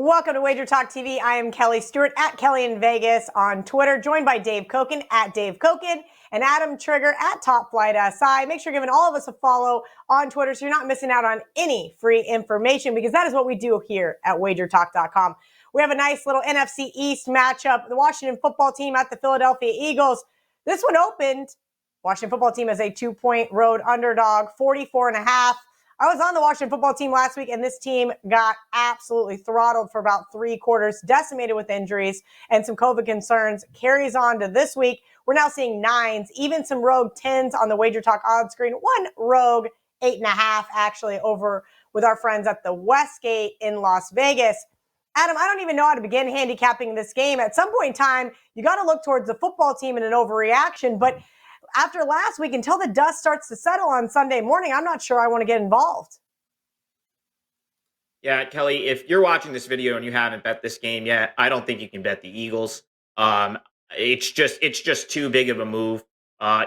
Welcome to WagerTalk TV. I am Kelly Stewart at Kelly in Vegas on Twitter, joined by Dave Koken at Dave Koken and Adam Trigger at Top Flight SI. Make sure you're giving all of us a follow on Twitter so you're not missing out on any free information, because that is what we do here at WagerTalk.com. We have a nice little NFC East matchup. The Washington football team at the Philadelphia Eagles. This one opened. Washington football team as a 2-point road underdog, 44.5. I was on the Washington football team last week, and this team got absolutely throttled for about 3 quarters, decimated with injuries and some COVID concerns. Carries on to this week. We're now seeing 9s, even some rogue 10s on the WagerTalk odds screen. One rogue 8.5 actually over with our friends at the Westgate in Las Vegas. Adam, I don't even know how to begin handicapping this game. At some point in time, you got to look towards the football team in an overreaction, but after last week, until the dust starts to settle on Sunday morning, I'm not sure I want to get involved. Yeah, Kelly, if you're watching this video and you haven't bet this game yet, I don't think you can bet the Eagles. It's just too big of a move.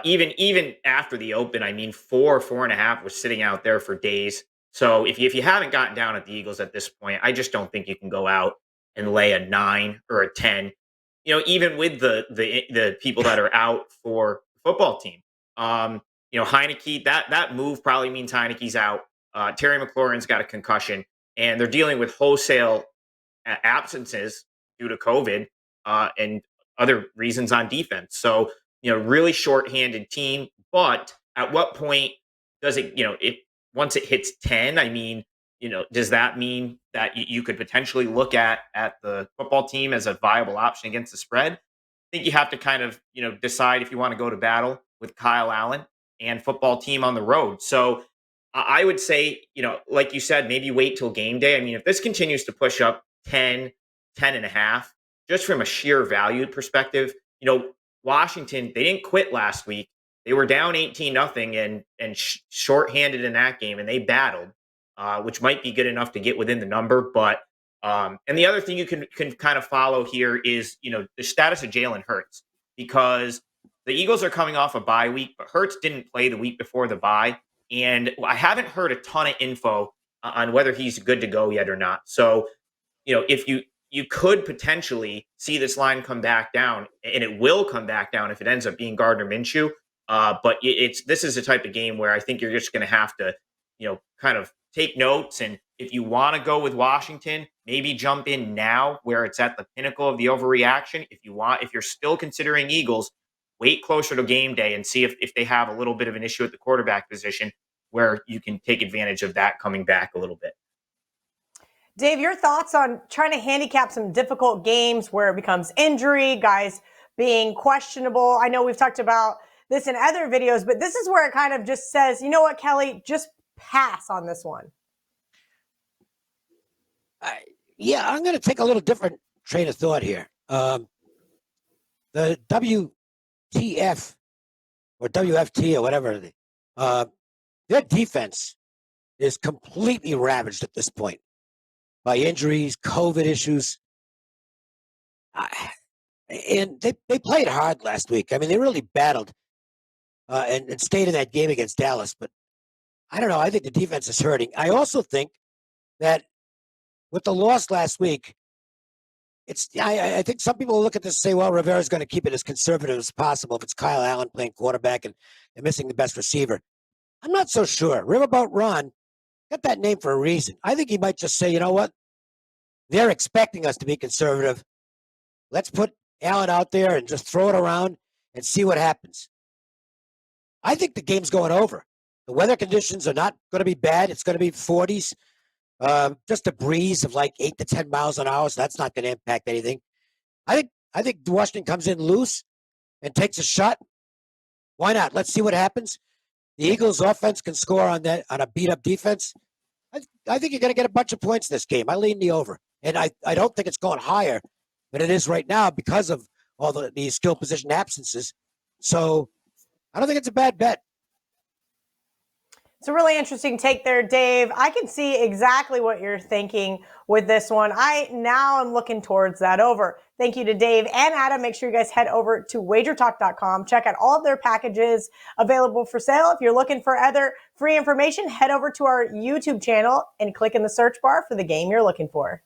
Even after the open, I mean, 4.5 was sitting out there for days. So if you haven't gotten down at the Eagles at this point, I just don't think you can go out and lay a 9 or a 10. You know, even with the people that are out for football team. Heineke, that move probably means Heineke's out. Terry McLaurin's got a concussion, and they're dealing with wholesale absences due to COVID and other reasons on defense. So, really shorthanded team. But at what point does it, once it hits 10, I mean, does that mean that you could potentially look at the football team as a viable option against the spread? I think you have to kind of, decide if you want to go to battle with Kyle Allen and football team on the road. So I would say, like you said, maybe wait till game day. I mean, if this continues to push up 10.5, just from a sheer value perspective, Washington, they didn't quit last week. They were down 18-0 and shorthanded in that game, and they battled, which might be good enough to get within the number. But and the other thing you can kind of follow here is, the status of Jalen Hurts, because the Eagles are coming off a bye week, but Hurts didn't play the week before the bye. And I haven't heard a ton of info on whether he's good to go yet or not. So, if you could potentially see this line come back down, and it will come back down if it ends up being Gardner Minshew. But this is the type of game where I think you're just going to have to, kind of take notes. And if you want to go with Washington, maybe jump in now where it's at the pinnacle of the overreaction. If you're still considering Eagles, wait closer to game day and see if they have a little bit of an issue at the quarterback position where you can take advantage of that coming back a little bit. Dave, your thoughts on trying to handicap some difficult games where it becomes injury, guys being questionable? I know we've talked about this in other videos, but this is where it kind of just says, you know what, Kelly, just pass on this one. I'm going to take a little different train of thought here. The WTF or WFT or whatever, their defense is completely ravaged at this point by injuries, COVID issues. And they played hard last week. I mean, they really battled and stayed in that game against Dallas. But I don't know. I think the defense is hurting. I also think that with the loss last week, I think some people look at this and say, well, Rivera's going to keep it as conservative as possible if it's Kyle Allen playing quarterback and missing the best receiver. I'm not so sure. Riverboat Ron got that name for a reason. I think he might just say, you know what? They're expecting us to be conservative. Let's put Allen out there and just throw it around and see what happens. I think the game's going over. The weather conditions are not going to be bad. It's going to be 40s. Just a breeze of like 8 to 10 miles an hour, so that's not going to impact anything. I think Washington comes in loose and takes a shot. Why not? Let's see what happens. The Eagles' offense can score on a beat-up defense. I think you're going to get a bunch of points in this game. I lean the over, and I don't think it's going higher than it is right now because of all the skill position absences. So I don't think it's a bad bet. It's a really interesting take there, Dave. I can see exactly what you're thinking with this one. I now am looking towards that over. Thank you to Dave and Adam. Make sure you guys head over to wagertalk.com. Check out all of their packages available for sale. If you're looking for other free information, head over to our YouTube channel and click in the search bar for the game you're looking for.